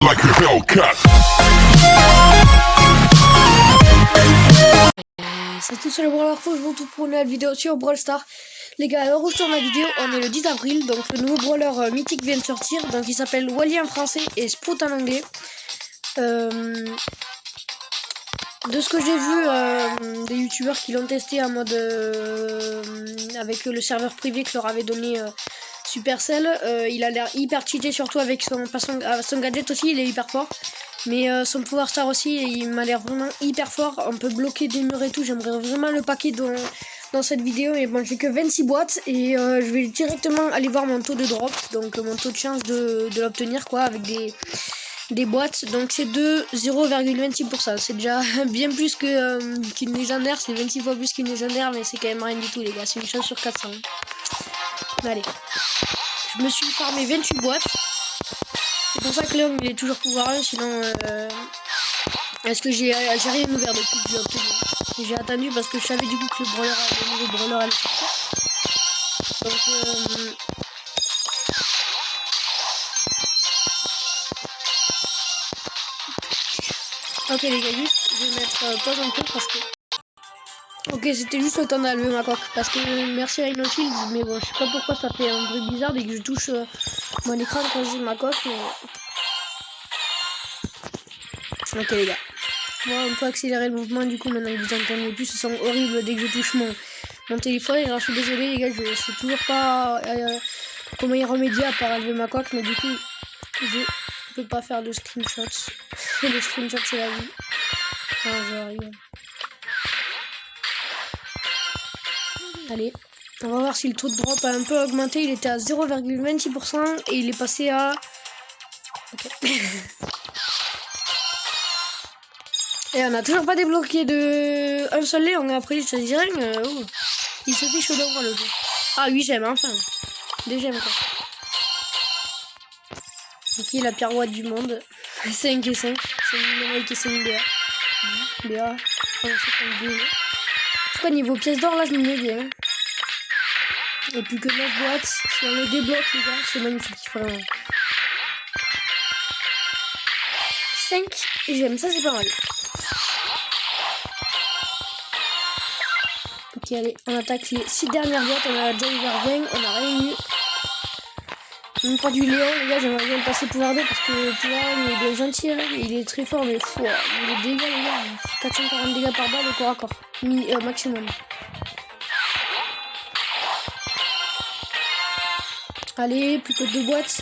like a Hellcat. C'est tout sur le Brawl Info, je vous retrouve pour une nouvelle vidéo sur Brawl Stars. Les gars, alors où je tourne la vidéo, on est le 10 avril, donc le nouveau brawler mythique vient de sortir, donc il s'appelle Wally en français et Sprout en anglais. De ce que j'ai vu des youtubeurs qui l'ont testé en mode avec le serveur privé que leur avait donné Supercell, il a l'air hyper cheaté, surtout avec son gadget aussi, il est hyper fort. Mais son pouvoir star aussi, il m'a l'air vraiment hyper fort. On peut bloquer des murs et tout. J'aimerais vraiment le paquet dans cette vidéo. Mais bon, j'ai que 26 boîtes. Et je vais directement aller voir mon taux de drop. Donc mon taux de chance de l'obtenir quoi. Avec des boîtes. Donc c'est de 0,26%. C'est déjà bien plus qu'une légendaire. C'est 26 fois plus qu'une légendaire. Mais c'est quand même rien du tout les gars. C'est une chance sur 400. Allez. Je me suis farmé 28 boîtes. C'est pour ça que Léon il est toujours pouvoir 1, sinon est-ce que j'ai rien ouvert depuis que j'ai obtenu. J'ai attendu parce que je savais du coup que le nouveau brawler allait sortir. Donc ok les gars, juste je vais mettre pause un peu parce que ok, c'était juste le temps d'allumer ma coque parce que merci à Rhinofield, mais bon je sais pas pourquoi ça fait un bruit bizarre dès que je touche mon écran quand j'ai ma coque. Mais... ok les gars, bon, on peut accélérer le mouvement du coup maintenant que vous entendez plus, ce son horrible dès que je touche mon téléphone. Alors je suis désolé les gars, je sais toujours pas comment y remédier à part enlever ma coque, mais du coup je peux pas faire de screenshots. Les screenshots c'est la vie. Non, je rigole. Allez, on va voir si le taux de drop a un peu augmenté. Il était à 0,26% et il est passé à... ok. Et on n'a toujours pas débloqué de un seul Léon. Après, je te dirais, il se fait chaud d'avoir le jeu. Ah, 8 gemmes, enfin. Des gemmes, quoi. Ok, la pire watt du monde. 5 et 5. 5 millions et 5 BA. BA. Je crois niveau pièce d'or, là, je me mets bien. Et plus que 9 boîtes. Si on le débloque, les gars, c'est magnifique, vraiment. 5 gemmes, ça c'est pas mal. Ok, allez, on attaque les 6 dernières boîtes. On a déjà ouvert 20, on a rien eu. Même pas du Léon, les gars, j'aimerais bien passer pouvoir 2 parce que le pouvoir il est bien gentil, hein. Il est très fort, mais fou, les dégâts, les gars, 440 dégâts par balle au corps à corps, maximum. Allez, plus que 2 boîtes.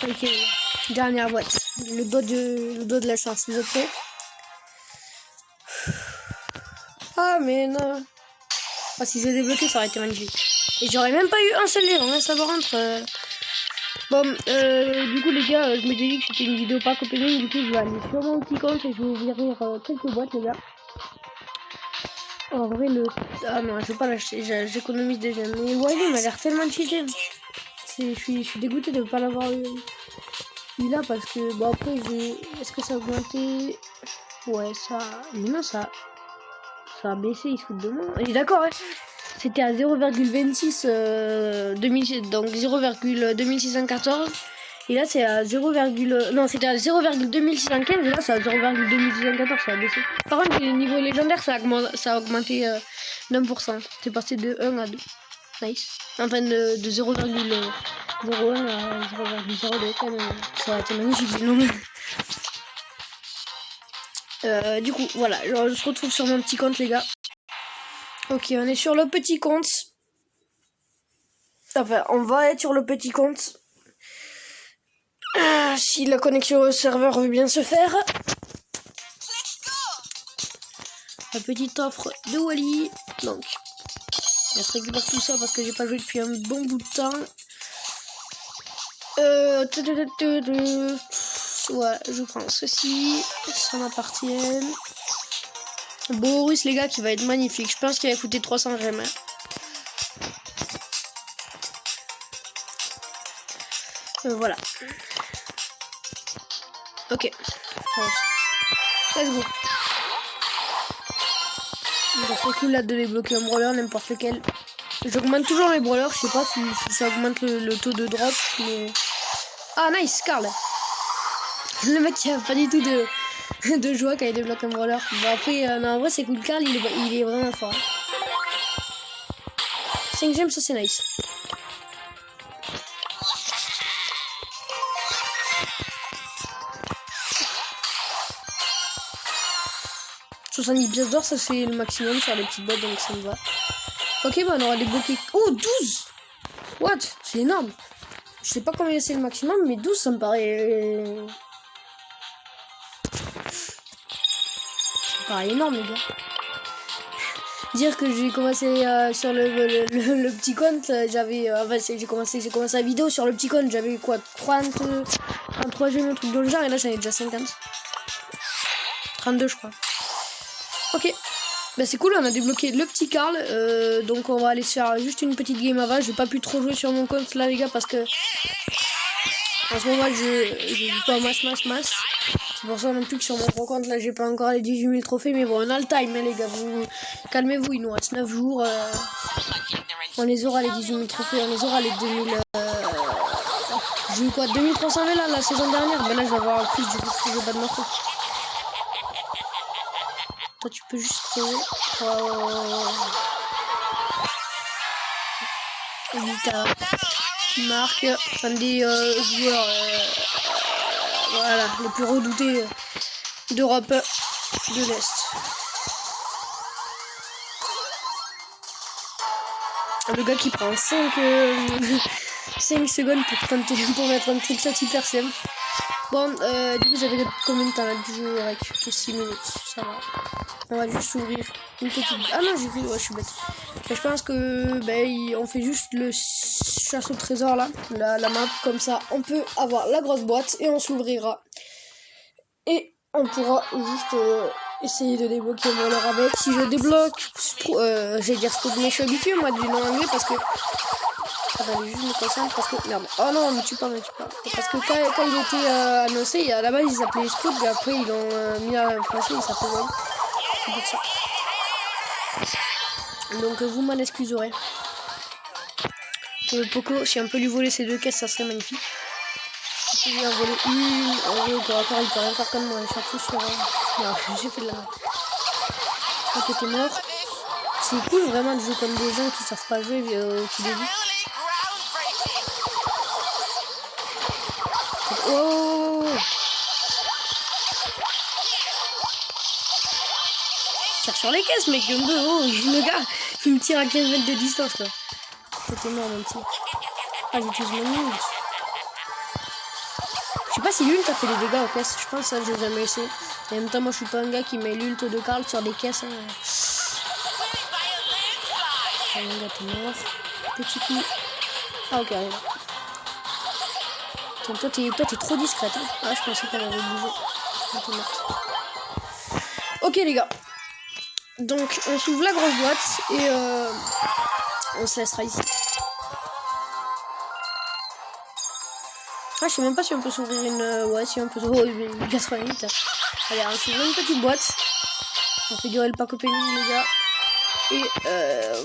Ok, dernière boîte. Le dos de la chance, vous êtes prêts? Ah mais non. Ah si je l'ai débloqué, ça aurait été magnifique. Et j'aurais même pas eu un seul Léon, hein, ça va rentrer. Bon, du coup les gars, je m'étais dit que c'était une vidéo pas copine, du coup je vais aller sur mon petit compte et je vais ouvrir quelques boîtes les gars. En vrai ah non, je vais pas l'acheter, j'économise déjà. Mais Wally m'a l'air tellement cheaté. Je suis dégoûté de ne pas l'avoir eu là parce que bon après est-ce que ça a augmenté? Ouais ça. Mais non ça a baissé, il se fout de moi. Et d'accord hein. C'était à 0,26 donc 0,2614 et là c'est à 0, non c'était à 0,2615 et là c'est à 0,2614, ça a baissé. Par contre les niveaux légendaires ça a augmenté d'1%. C'est passé de 1 à 2. Nice. Enfin de 0,01 à 0,02 quand même. Ça aurait été magnifique non du coup voilà, je se retrouve sur mon petit compte les gars. Ok, on est sur le petit compte. Enfin, on va être sur le petit compte. Si la connexion au serveur veut bien se faire. La petite offre de Wally. Donc, je récupère tout ça parce que j'ai pas joué depuis un bon bout de temps. Ouais, je prends ceci. Ça m'appartient. Boris les gars qui va être magnifique. Je pense qu'il va coûter 300 gemmes. Voilà. Ok. Let's go. Ça serait cool là de débloquer un brawler, n'importe lequel. J'augmente toujours mes brawlers, je sais pas si ça augmente le taux de drop, mais... Ah nice, Carl. Le mec qui a pas du tout de joie quand il débloque un brawler. Bon après, non, en vrai c'est cool, Carl il est vraiment fort. 5 gemmes, ça c'est nice. « 70 pièces d'or, ça c'est le maximum sur les petites boîtes, donc ça me va. Ok, bah on aura débloqué... Oh, 12. What? C'est énorme. Je sais pas combien c'est le maximum, mais 12 ça me paraît... Ça me paraît énorme, les gars. Dire que j'ai commencé sur le petit compte, j'avais... enfin, j'ai commencé la vidéo sur le petit compte, j'avais quoi? 33 gemmes, un truc dans le genre, et là j'en ai déjà 50. 32 je crois. Ok, bah c'est cool, on a débloqué le petit Carl, donc on va aller se faire juste une petite game avant. J'ai pas pu trop jouer sur mon compte là les gars parce que en ce moment je joue pas masse. C'est pour ça non plus que sur mon gros compte là j'ai pas encore les 18 000 trophées, mais bon on a le time hein, les gars, vous calmez-vous, il nous reste 9 jours, on les aura les 18 000 trophées, on les aura les 2000... J'ai eu quoi, 2300 là la saison dernière, ben là je vais avoir plus du coup si je vais pas de ma faute. Toi tu peux juste trouver. Vita qui marque un des joueurs voilà, les plus redoutés d'Europe de l'Est. Le gars qui prend 5 secondes pour mettre un trick shot hyper simple. Bon, du coup, j'avais combien de temps là du jeu avec 6 minutes, ça va. On va juste ouvrir une petite... Ah non, j'ai vu, ouais, je suis bête. Mais je pense que, on fait juste le chasse au trésor là, la map, comme ça, on peut avoir la grosse boîte et on s'ouvrira. Et on pourra juste essayer de débloquer mon leur avec. Si je débloque, j'allais dire Sprout, mais je suis habitué moi du nom anglais parce que... Attendez, juste me concentrer parce que... Merde. Oh non, mais tu parles. Parce que quand il était annoncé, à la base il s'appelait Sprout, et après ils l'ont mis en français, il s'appelait Wayne. C'est pour ça. Donc vous m'en excuserez. Pour le Poco, si on peut lui voler ces 2 caisses, ça serait magnifique. Je peux lui en voler une. En vrai, encore, il peut rien faire comme moi, surtout sur... Non, j'ai fait de la merde. Ok, t'es mort. C'est cool vraiment de jouer comme des gens qui savent pas jouer au tout début. Oh! Tire sur les caisses, mec, le gars, il me tire à 15 mètres de distance, là. C'était mort, mon petit. Ah, j'utilise mon ult. Je sais pas si l'ult a fait des dégâts aux caisses, je pense que ça, j'ai jamais essayé. Et en même temps, moi, je suis pas un gars qui met l'ult de Carl sur des caisses, hein. Ah, mon gars, t'es mort. Petit coup. Ah, ok, allez, là. Toi, t'es trop discrète. Hein. Ah, je pensais qu'elle avait bougé. Ok, les gars. Donc, on s'ouvre la grosse boîte et on se laissera ici. Ah, je sais même pas si on peut s'ouvrir une... ouais, si on peut s'ouvrir une 88. Allez, on s'ouvre une petite boîte. On fait durer le pack opening, les gars. Et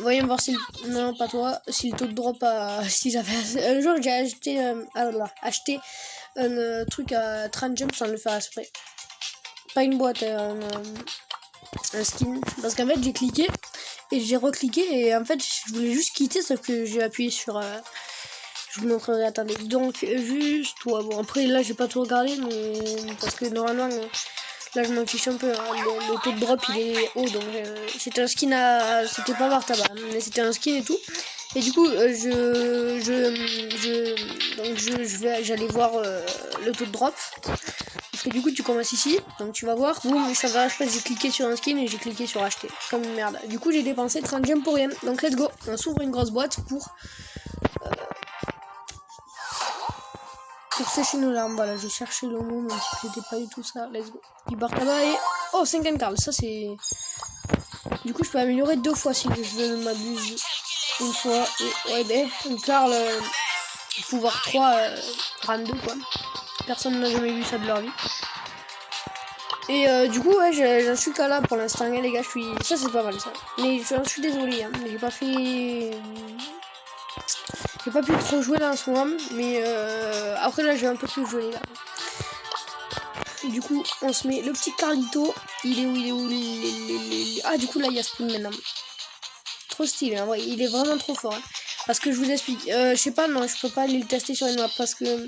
voyons voir si... Non, pas toi. Si le taux de drop a... Si j'avais... Un jour, j'ai acheté... un truc à 30 gems sans le faire exprès. Pas une boîte, un skin. Parce qu'en fait, j'ai cliqué. Et j'ai recliqué. Et en fait, je voulais juste quitter. Sauf que j'ai appuyé sur... je vous montrerai, attendez. Donc, juste... Ouais, bon, après, là, j'ai pas tout regardé. Mais... Parce que normalement... Là, je m'en fiche un peu. Hein. Le taux de drop, il est haut. Donc, c'était un skin à... C'était pas par tabac. Mais c'était un skin et tout. Et du coup, j'allais voir le taux de drop. Parce que du coup, tu commences ici. Donc, tu vas voir. Boum, ça va. J'ai cliqué sur un skin et j'ai cliqué sur acheter. Comme une merde. Du coup, j'ai dépensé 30 gemmes pour rien. Donc, let's go. On s'ouvre une grosse boîte pour sécher nos larmes. Voilà, je cherchais le mot, même si c'était pas du tout ça. Let's go. Il barre tabac et... Oh, 50 Carl. Ça, c'est... Du coup, je peux améliorer 2 fois si je veux m'abuse. Une fois. Et... Ouais, ben, Carl... pouvoir 3, 32, quoi. Personne n'a jamais vu ça de leur vie. Et du coup, ouais, j'en suis qu'à là pour l'instant, hein, les gars. Ça, c'est pas mal ça. Mais j'en suis désolé, hein, j'ai pas fait. J'ai pas pu trop jouer là en ce moment, mais après là, j'ai un peu plus joué, les gars. Du coup, on se met le petit Carlito. Il est où? Ah, du coup, là, il y a Spoon maintenant. Trop stylé, hein, ouais, il est vraiment trop fort. Hein. Parce que je vous explique. Je sais pas, non, je peux pas aller le tester sur une map parce que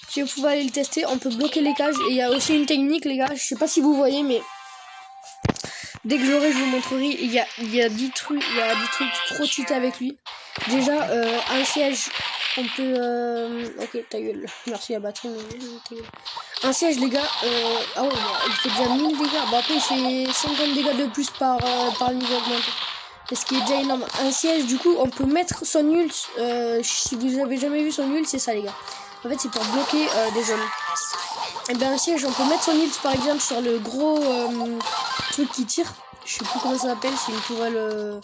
si vous pouvez aller le tester, on peut bloquer les cages. Et il y a aussi une technique, les gars. Je sais pas si vous voyez, mais dès que j'aurai, je vous montrerai. Il y a 10 trucs, trop cheatés avec lui. Déjà, un siège, on peut. Ok, ta gueule. Merci à batterie. Un siège, les gars. Ah ouais, il fait déjà 1000 dégâts. Bon, après, il fait 50 dégâts de plus par niveau augmenté. Et ce qui est déjà énorme. Un siège, du coup, on peut mettre son ult. Si vous avez jamais vu son ult, c'est ça, les gars. En fait, c'est pour bloquer des zones. Et bien, un siège, on peut mettre son ult, par exemple, sur le gros truc qui tire. Je sais plus comment ça s'appelle. C'est une tourelle.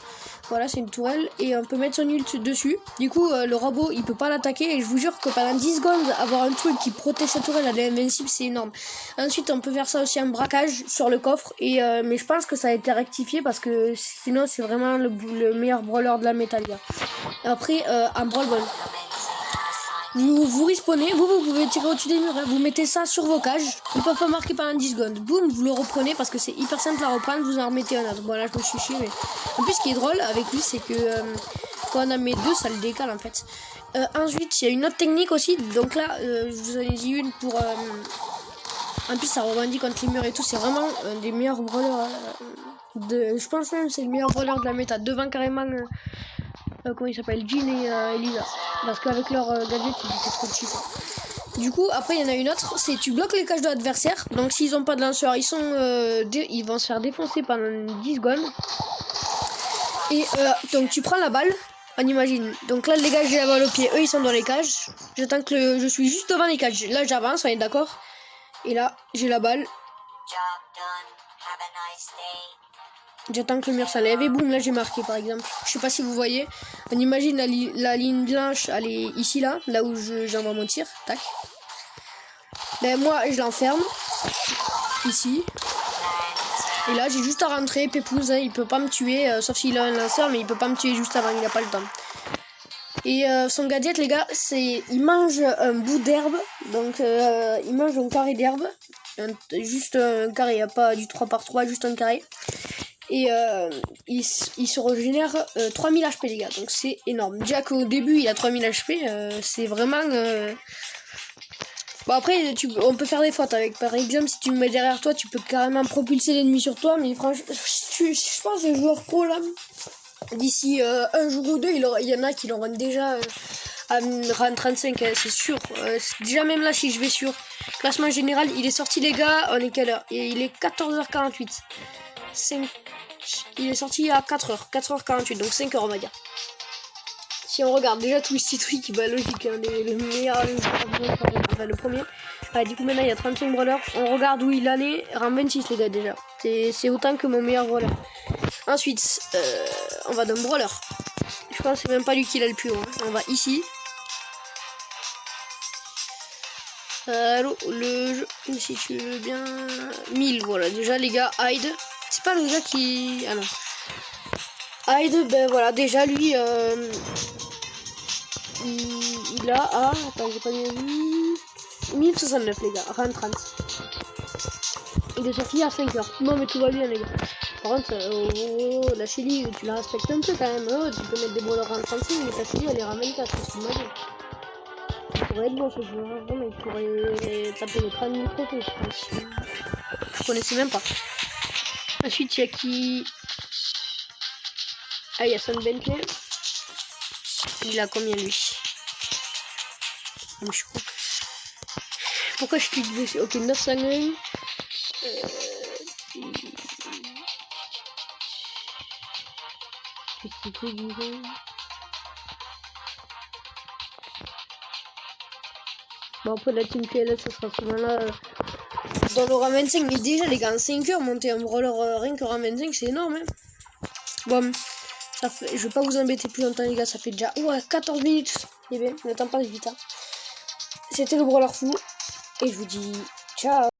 Voilà, c'est une tourelle. Et on peut mettre son ult dessus. Du coup, le robot, il peut pas l'attaquer. Et je vous jure que pendant 10 secondes, avoir un truc qui protège sa tourelle, elle est invincible, c'est énorme. Ensuite, on peut faire ça aussi, un braquage sur le coffre. Et mais je pense que ça a été rectifié parce que sinon, c'est vraiment le meilleur brawler de la méta, les gars. Après, un brawl ball. Vous respawnez, vous pouvez tirer au-dessus des murs, hein. Vous mettez ça sur vos cages, ils peuvent pas marquer pendant 10 secondes. Boum, vous le reprenez parce que c'est hyper simple à reprendre, vous en remettez un autre. Bon là je me suis chié, mais en plus ce qui est drôle avec lui c'est que quand on en met deux, ça le décale en fait. Ensuite il y a une autre technique aussi, donc là je vous en ai dit une pour... En plus ça rebondit contre les murs et tout, c'est vraiment un des meilleurs brawlers je pense même c'est le meilleur brawler de la méta, devant carrément... comment il s'appelle, Jean et Elisa, parce qu'avec leur gadget ils étaient trop cheap. Du coup après il y en a une autre, c'est tu bloques les cages de l'adversaire, donc s'ils ont pas de lanceur ils vont se faire défoncer pendant 10 secondes. Et donc tu prends la balle, on imagine, donc là les gars j'ai la balle au pied, eux ils sont dans les cages, j'attends que je suis juste devant les cages, là j'avance, on est d'accord, et là j'ai la balle. J'attends que le mur s'enlève et boum, là j'ai marqué par exemple. Je sais pas si vous voyez. On imagine la ligne blanche, elle est ici là où j'envoie mon tir. Tac. Ben moi je l'enferme. Ici. Et là j'ai juste à rentrer. Pépouze, hein, il peut pas me tuer. Sauf s'il a un lanceur, mais il peut pas me tuer juste avant, il a pas le temps. Et son gadget les gars, c'est il mange un bout d'herbe. Donc il mange un carré d'herbe. Juste un carré, il n'y a pas du 3x3, juste un carré. Et il se régénère 3000 HP les gars, donc c'est énorme. Déjà qu'au début il a 3000 HP, c'est vraiment... Bon après on peut faire des fautes avec, par exemple si tu me mets derrière toi tu peux carrément propulser l'ennemi sur toi, mais franchement je pense que les joueurs pro là, d'ici un jour ou deux il y en a qui l'auront déjà à rang 35, c'est sûr. Déjà même là si je vais sur classement général, il est sorti les gars, on est quelle heure? Et il est 14h48. Il est sorti à 4h48, donc 5h on va dire. Si on regarde déjà tous les petits trucs, bah logique, hein, le meilleur, enfin le premier. Ah, du coup maintenant il y a 35 brawlers. On regarde où il en est, rang 26 les gars déjà. C'est autant que mon meilleur brawler. Ensuite, on va dans brawler. Je pense que c'est même pas lui qui l'a le plus haut. Hein. On va ici. Allô, le jeu, si tu veux bien... 1000, voilà, déjà les gars, hide. C'est pas le gars qui... Ah non. Hyde, ben voilà, déjà lui, il a... Ah, attends, j'ai pas bien vu... 1069 les gars, rang 30. Il est sorti à 5h. Non mais tout va bien les gars. Par contre, la Shelly, tu la respectes un peu quand même. Oh, tu peux mettre des brawlers rang 36, mais ta Shelly elle est rang 24, c'est ce que il pourrait être bon ce joueur, mais il pourrait taper les 30 000 trophées, je pense. Je connaissais même pas. Ensuite, il y a qui... Ah, il y a Son Bentley. Il a combien lui? Je suis con. Pourquoi je clique dessus? Ok, 901. Petit truc du coup. Bon, après la team PLS, ça sera souvent là dans le rang 25. Mais déjà, les gars, en 5 heures, monter un brawler rien que rang 25, c'est énorme. Hein. Bon, ça fait, je vais pas vous embêter plus longtemps, les gars. Ça fait déjà 14 minutes. Eh bien, le temps passe vite. Hein. C'était le brawler fou. Et je vous dis ciao.